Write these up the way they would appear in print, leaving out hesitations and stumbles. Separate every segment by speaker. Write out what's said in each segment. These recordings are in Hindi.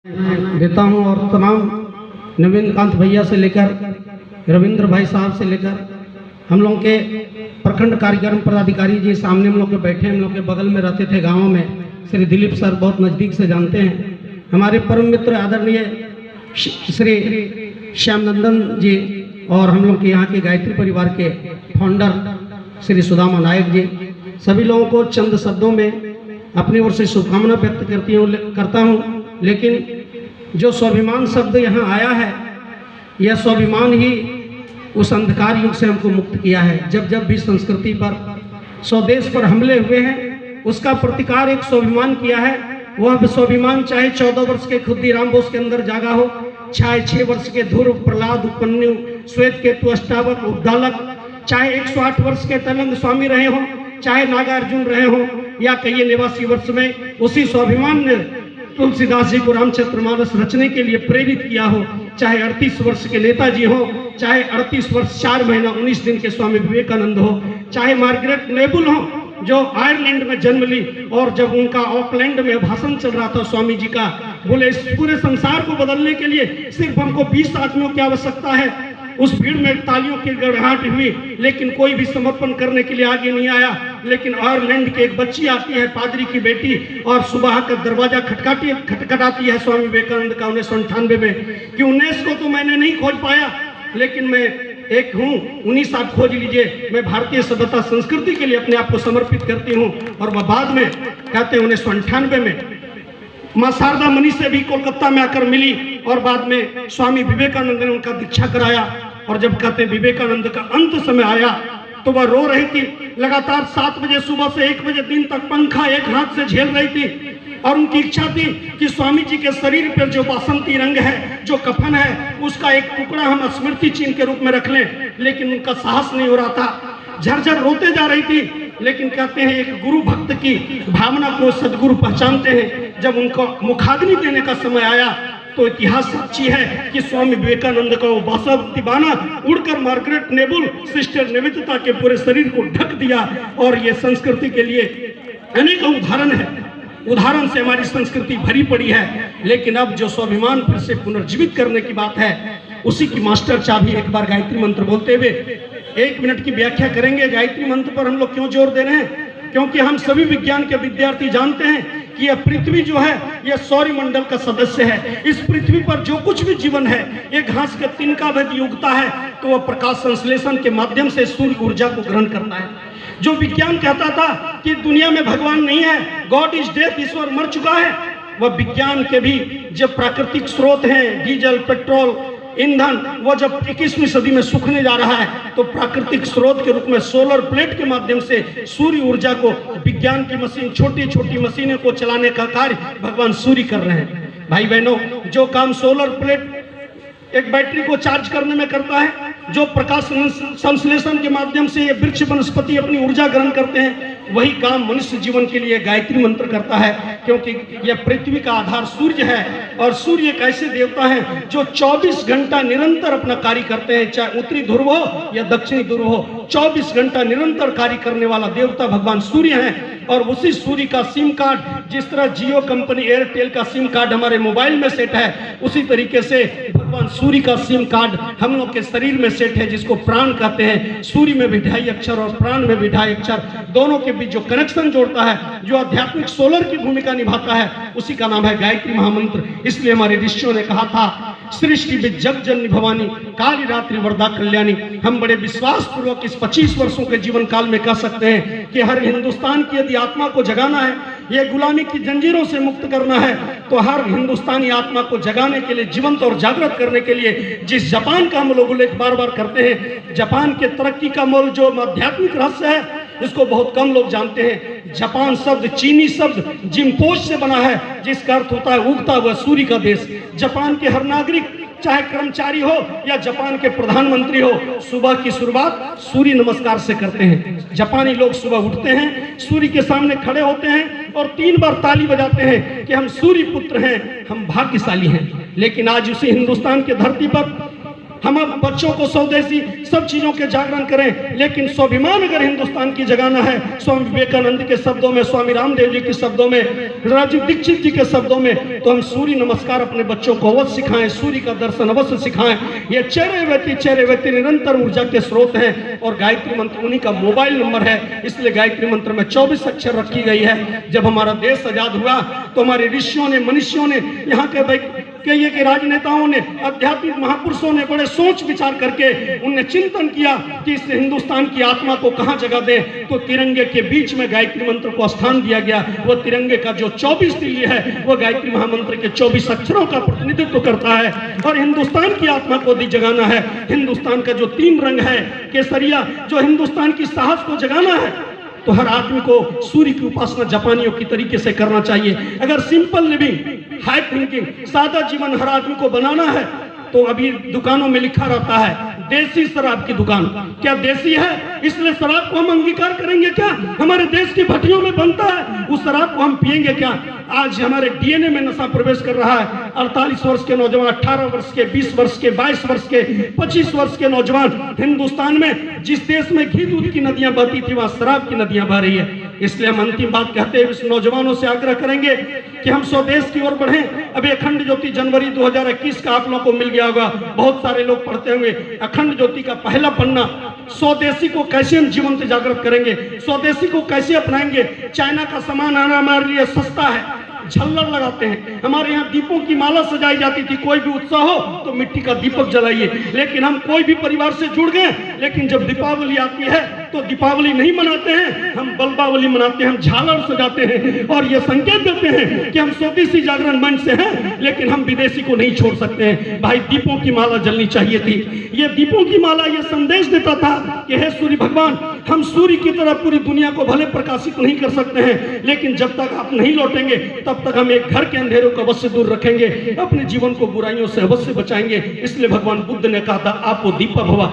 Speaker 1: देता हूं और तमाम नवीन कांत भैया से लेकर रविंद्र भाई साहब से लेकर हम लोग के प्रखंड कार्यक्रम पदाधिकारी जी सामने हम लोग के बैठे, हम लोग के बगल में रहते थे गाँव में। श्री दिलीप सर बहुत नज़दीक से जानते हैं। हमारे परम मित्र आदरणीय श्री श्याम नंदन जी और हम लोग के यहाँ के गायत्री परिवार के फाउंडर श्री सुदामा नायक जी, सभी लोगों को चंद शब्दों में अपनी ओर से शुभकामना व्यक्त करता हूँ। लेकिन जो स्वाभिमान शब्द यहाँ आया है, यह स्वाभिमान ही उस अंधकार युग से हमको मुक्त किया है। जब जब भी संस्कृति पर, स्वदेश पर हमले हुए हैं, उसका प्रतिकार एक स्वाभिमान किया है। वह स्वाभिमान चाहे 14 वर्ष के खुद्दीराम बोस के अंदर जागा हो, चाहे 6 वर्ष के ध्रुव, प्रहलाद, उपन्यु, श्वेत केतु, अष्टावक, उद्दालक, चाहे 108 वर्ष के तलंग स्वामी रहे हों, चाहे नागार्जुन रहे हों, या कई 89 वर्ष में उसी स्वाभिमान ने तुलसीदास जी को रामचरितमानस रचने के लिए प्रेरित किया हो, चाहे 38 वर्ष के नेताजी हो, चाहे 38 वर्ष 4 महीना 19 दिन के स्वामी विवेकानंद हो, चाहे मार्गरेट नेबुल हो जो आयरलैंड में जन्म ली और जब उनका ऑकलैंड में भाषण चल रहा था स्वामी जी का, बोले इस पूरे संसार को बदलने के लिए सिर्फ हमको 20 आदमियों की आवश्यकता है। उस भीड़ में तालियों की गड़गड़ाहट हुई, लेकिन कोई भी समर्पण करने के लिए आगे नहीं आया। लेकिन आयरलैंड की एक बच्ची आती है, पादरी की बेटी, और सुबह का दरवाजा खटखटाती है स्वामी विवेकानंद का 1998 में कि 19 को तो मैंने नहीं खोज पाया, लेकिन मैं एक हूँ, 19 आप खोज लीजिए। मैं भारतीय सभ्यता संस्कृति के लिए अपने आप को समर्पित करती हूँ। और वह बाद में कहते हैं 1998 में माँ शारदा मणि से भी कोलकाता में आकर मिली और बाद में स्वामी विवेकानंद ने उनका दीक्षा कराया। और जब कहते हैं विवेकानंद का अंत समय आया तो वह रो रही थी। लगातार 7 बजे सुबह से 1 बजे दिन तक पंखा एक हाथ से झेल रही थी और उनकी इच्छा थी कि स्वामी जी के शरीर पर जो बासंती रंग है, जो कफन है, उसका एक टुकड़ा हम स्मृति चिन्ह के रूप में रख लें। लेकिन उनका साहस नहीं हो रहा था, झरझर रोते जा रही थी। लेकिन कहते हैं एक गुरु भक्त की भावना को सदगुरु पहचानते हैं। जब उनको मुखाग्नि देने का समय आया तो इतिहास साक्षी है कि स्वामी विवेकानंद का वो बासंती बाना उड़कर मार्गरेट नेबुल सिस्टर निवेदिता के पूरे शरीर को ढक दिया। और ये संस्कृति के लिए अनेक उदाहरण है, उदाहरण से हमारी संस्कृति भरी पड़ी है। लेकिन अब जो स्वाभिमान फिर से पुनर्जीवित करने की बात है, उसी की मास्टर चाबी एक बार गायत्री मंत्र बोलते हुए 1 मिनट की व्याख्या करेंगे। गायत्री मंत्र पर हम लोग क्यों जोर दे रहे हैं? क्योंकि हम सभी विज्ञान के विद्यार्थी जानते हैं कि यह पृथ्वी जो है यह सौरमंडल का सदस्य है। इस पृथ्वी पर जो कुछ भी जीवन है, एक घास के तिनका भी उगता है तो वह प्रकाश संश्लेषण के माध्यम से सूर्य ऊर्जा को ग्रहण करता है। जो विज्ञान कहता था कि दुनिया में भगवान नहीं है, गॉड इज डेथ, ईश्वर मर चुका है, वह विज्ञान के भी जब प्राकृतिक स्रोत हैं, डीजल, पेट्रोल, ईंधन, वो जब 21वीं सदी में सूखने जा रहा है तो प्राकृतिक स्रोत के रूप में सोलर प्लेट के माध्यम से सूर्य ऊर्जा को, विज्ञान की मशीन, छोटी छोटी मशीनों को चलाने का कार्य भगवान सूर्य कर रहे हैं। भाई बहनों, जो काम सोलर प्लेट एक बैटरी को चार्ज करने में करता है, जो प्रकाश संश्लेषण के माध्यम से ये वृक्ष वनस्पति अपनी ऊर्जा ग्रहण करते हैं, वही काम मनुष्य जीवन के लिए गायत्री मंत्र करता है। क्योंकि यह पृथ्वी का आधार सूर्य है और सूर्य एक ऐसे देवता है जो 24 घंटा निरंतर अपना कार्य करते हैं। चाहे उत्तरी ध्रुव हो या दक्षिणी ध्रुव हो, 24 घंटा निरंतर कार्य करने वाला देवता भगवान सूर्य है। और उसी सूर्य का सिम कार्ड, जिस तरह जियो कंपनी एयरटेल का सिम कार्ड हमारे मोबाइल में सेट है, उसी तरीके से भगवान सूर्य का सिम कार्ड हम लोग के शरीर में सेट है, जिसको प्राण कहते हैं। सूर्य में भी 2.5 अक्षर और प्राण में भी 2.5 अक्षर, दोनों के बीच जो कनेक्शन जोड़ता है, जो आध्यात्मिक सोलर की भूमिका निभाता है, उसी का नाम है गायत्री महामंत्र। इसलिए हमारे ऋषियों ने कहा था, सृष्टि विद जग जननी भवानी, काली रात्रि वरदा कल्याणी। हम बड़े विश्वास पूर्वक इस 25 वर्षों के जीवन काल में कह सकते हैं कि हर हिंदुस्तान की यदि आत्मा को जगाना है, ये गुलामी की जंजीरों से मुक्त करना है, तो हर हिंदुस्तानी आत्मा को जगाने के लिए, जीवंत और जागृत करने के लिए, जिस जापान का हम लोग उल्लेख बार बार करते हैं, जापान के तरक्की का मूल जो आध्यात्मिक रहस्य है, इसको बहुत कम लोग जानते हैं। जापान शब्द चीनी शब्द जिम्पोज से बना है, जिसका अर्थ होता है उगता हुआ सूर्य का देश। जापान के हर नागरिक, चाहे कर्मचारी हो या जापान के प्रधानमंत्री हो, सुबह की शुरुआत सूर्य नमस्कार से करते हैं। जापानी लोग सुबह उठते हैं, सूर्य के सामने खड़े होते हैं और 3 बार ताली बजाते हैं कि हम सूर्य पुत्र हैं, हम भाग्यशाली हैं। लेकिन आज उसी हिंदुस्तान के धरती पर हम अब बच्चों को स्वदेशी सब चीजों के जागरण करें, लेकिन स्वाभिमान अगर हिंदुस्तान की जगाना है, स्वामी विवेकानंद के शब्दों में, स्वामी रामदेव जी के शब्दों में, राजीव दीक्षित जी के शब्दों में, तो हम सूर्य नमस्कार अपने बच्चों को अवश्य सिखाएं, सूर्य का दर्शन अवश्य सिखाएं। ये चेहरे व्यक्ति निरंतर ऊर्जा के स्रोत हैं और गायत्री मंत्र उन्हीं का मोबाइल नंबर है। इसलिए गायत्री मंत्र में 24 अक्षर रखी गई है। जब हमारा देश आजाद हुआ तो हमारे ऋषियों ने, मनुष्यों ने, यहाँ के राजनेताओं ने, आध्यात्मिक महापुरुषों ने बड़े सोच विचार करके उन्हें चिंतन किया कि इस हिंदुस्तान की आत्मा को कहाँ जगह दें। तो तिरंगे के बीच में गायत्री मंत्र को स्थान दिया गया। वो तिरंगे का जो 24 तिल्य है वो गायत्री महामंत्र के 24 अक्षरों का प्रतिनिधित्व करता है। और हिंदुस्तान की आत्मा को भी जगाना है। हिंदुस्तान का जो 3 रंग है केसरिया, जो हिंदुस्तान की साहस को जगाना है, तो हर आदमी को सूर्य की उपासना जापानियों की तरीके से करना चाहिए। अगर सिंपल लिविंग, हाई थिंकिंग, सादा जीवन हर आदमी को बनाना है, तो अभी दुकानों में लिखा रहता है देसी शराब की दुकान। क्या देसी है इसलिए शराब को हम अंगीकार करेंगे क्या? हमारे देश की भट्टियों में बनता है, उस शराब को हम पिएंगे क्या? आज हमारे डीएनए में नशा प्रवेश कर रहा है। 48 वर्ष के नौजवान, 18 वर्ष के, 20 वर्ष के, 22 वर्ष के, 25 वर्ष के नौजवान हिंदुस्तान में, जिस देश में घी दूध की नदियां बहती थी, वहां शराब की नदियां बह रही है। इसलिए हम अंतिम बात कहते हुए इस नौजवानों से आग्रह करेंगे कि हम स्वदेश की ओर बढ़ें। अब अखंड ज्योति जनवरी 2021 का आप लोगों को मिल गया होगा, बहुत सारे लोग पढ़ते होंगे। अखंड ज्योति का पहला पन्ना, स्वदेशी को कैसे हम जीवन से जागृत करेंगे, स्वदेशी को कैसे अपनाएंगे। चाइना का सामान आना हमारे लिए सस्ता है, झल्लर लगाते हैं। हमारे यहाँ दीपों की माला सजाई जाती थी, कोई भी उत्सव हो तो मिट्टी का दीपक जलाइए। लेकिन हम कोई भी परिवार से जुड़ गए, लेकिन जब दीपावली आती है तो दीपावली नहीं मनाते हैं, हम बल्बावली मनाते हैं, हम झालर सजाते हैं और ये संकेत देते हैं कि हम स्वदेशी जागरण मंच से हैं, लेकिन हम विदेशी को नहीं छोड़ सकते हैं। भाई दीपों की माला जलनी चाहिए थी। ये दीपों की माला ये संदेश देता था कि हे सूर्य भगवान, हम सूर्य की तरह पूरी दुनिया को भले प्रकाशित नहीं कर सकते हैं, लेकिन जब तक आप नहीं लौटेंगे तब तक हम एक घर के अंधेरों को अवश्य दूर रखेंगे, अपने जीवन को बुराइयों से अवश्य बचाएंगे। इसलिए भगवान बुद्ध ने कहा था आपो दीपक भवा।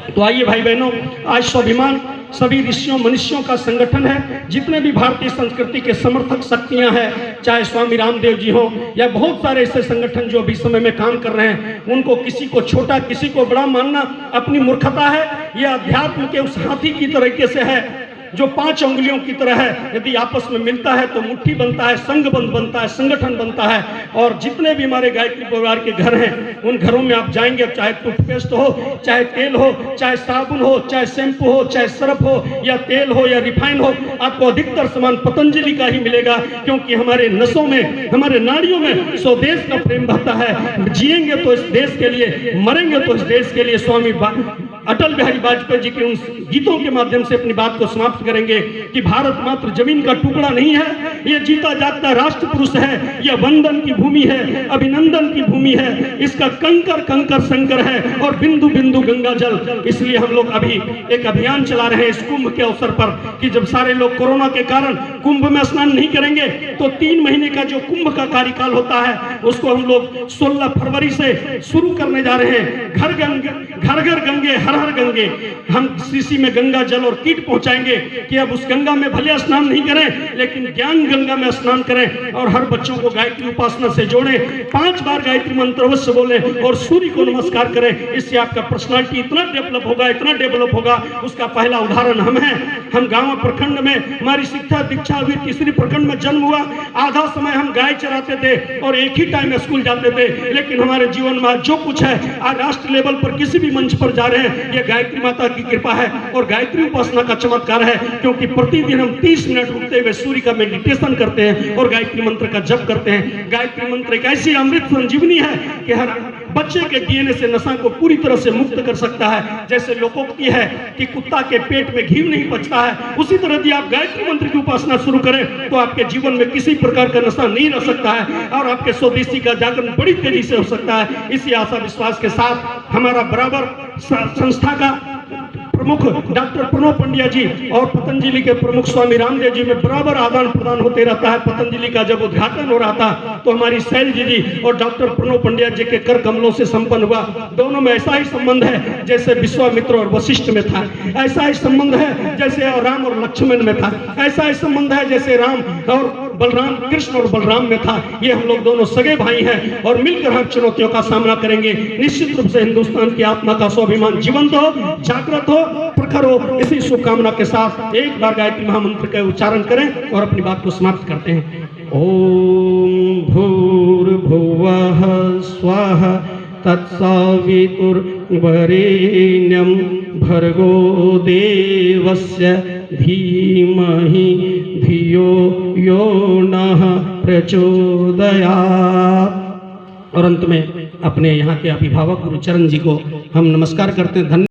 Speaker 1: तो आइए भाई बहनों, आज स्वाभिमान सभी ऋषियों मनुष्यों का संगठन है। जितने भी भारतीय संस्कृति के समर्थक शक्तियां हैं, चाहे स्वामी रामदेव जी हो या बहुत सारे ऐसे संगठन जो अभी समय में काम कर रहे हैं, उनको किसी को छोटा किसी को बड़ा मानना अपनी मूर्खता है। यह अध्यात्म के उस हाथी की तरीके से है जो 5 उंगलियों की तरह है। यदि आपस में मिलता है तो मुट्ठी बनता है, संघबंध बनता है, संगठन बनता है। और जितने भी हमारे गायत्री परिवार के घर हैं, उन घरों में आप जाएंगे, चाहे टूथपेस्ट हो, चाहे तेल हो, चाहे साबुन हो, चाहे शैम्पू हो, चाहे सर्फ हो या तेल हो या रिफाइन हो, आपको अधिकतर सामान पतंजलि का ही मिलेगा। क्योंकि हमारे नसों में, हमारे नाड़ियों में स्वदेश का प्रेम बहता है। जिएंगे तो इस देश के लिए, मरेंगे तो इस देश के लिए। स्वामी अटल बिहारी वाजपेयी जी के उन गीतों के माध्यम से अपनी बात को समाप्त करेंगे कि भारत मात्र जमीन का टुकड़ा नहीं है, यह जीता जागता राष्ट्र पुरुष है, यह वंदन की भूमि है, अभिनंदन की भूमि है, इसका कंकर कंकर शंकर है और बिंदु बिंदु गंगा जल। इसलिए हम लोग अभी एक अभियान चला रहे हैं इस कुंभ के अवसर पर कि जब सारे लोग कोरोना के कारण कुंभ में स्नान नहीं करेंगे तो 3 महीने का जो कुंभ का कार्यकाल होता है उसको हम लोग 16 फरवरी से शुरू करने जा रहे हैं। घर घर गंगे, हर हर गंगे। हम शीशी में गंगा जल और कीट पहुंचाएंगे कि अब उस गंगा में भले स्नान नहीं करें, लेकिन ज्ञान गंगा में स्नान करें और हर बच्चों को गायत्री उपासना से जोड़ें। 5 बार गायत्री मंत्र अवश्य बोलें और सूर्य को नमस्कार करें। इससे आपका पर्सनालिटी इतना डेवलप होगा, इतना डेवलप होगा। उसका पहला उदाहरण हम हैं। हम गांव प्रखंड में, हमारी शिक्षा दीक्षा हुई, तीसरी प्रखंड में जन्म हुआ। आधा समय हम गाय चराते थे और एक ही टाइम स्कूल जाते थे। लेकिन हमारे जीवन में जो कुछ है, आज राष्ट्र लेवल पर किसी भी मंच पर जा रहे हैं, यह गायत्री माता की कृपा है और गायत्री उपासना का चमत्कार है। क्योंकि प्रतिदिन हम 30 मिनट रुकते हुए सूर्य का मेडिटेशन करते हैं और गायत्री मंत्र का जप करते हैं। गायत्री मंत्र एक ऐसी अमृत संजीवनी है कि हर बच्चे के डीएनए से नशा को पूरी तरह से मुक्त कर सकता है। जैसे लोकोक्ति है कि कुत्ता के पेट में घी नहीं पचता है, उसी तरह यदि आप गायत्री मंत्र की उपासना शुरू करें तो आपके जीवन में किसी प्रकार का नशा नहीं रह सकता है और आपके स्वदेशी का जागरण बड़ी तेजी से हो सकता है। इसी आशा विश्वास के साथ हमारा बराबर संस्था का प्रमुख डॉक्टर प्रणव पंड्या जी और पतंजलि के प्रमुख स्वामी रामदेव जी में बराबर आदान प्रदान होते रहता है। पतंजलि का जब उद्घाटन हो रहा था तो हमारी शैल जी और डॉक्टर प्रणव पंड्या जी के कर कमलों से संपन्न हुआ। दोनों में ऐसा ही संबंध है जैसे विश्वामित्र और वशिष्ठ में था, ऐसा ही संबंध है जैसे राम और लक्ष्मण में था, ऐसा ही संबंध है जैसे राम और बलराम, कृष्ण और बलराम में था। ये हम लोग दोनों सगे भाई हैं और मिलकर हर चुनौतियों का सामना करेंगे। निश्चित रूप से हिंदुस्तान की आत्मा का स्वाभिमान जीवंत हो, जागृत हो, प्रखर हो। इसी शुभकामना के साथ एक बार गायत्री महामंत्र का उच्चारण करें और अपनी बात को समाप्त करते हैं। ओम भूर्भुवः स्वः तत्सवितुर्वरेण्यं भर्गो देवस्य धीमहि धियो यो नः प्रचोदयात्। और अंत में अपने यहाँ के अभिभावक गुरुचरण जी को हम नमस्कार करते हैं। धन्यवाद।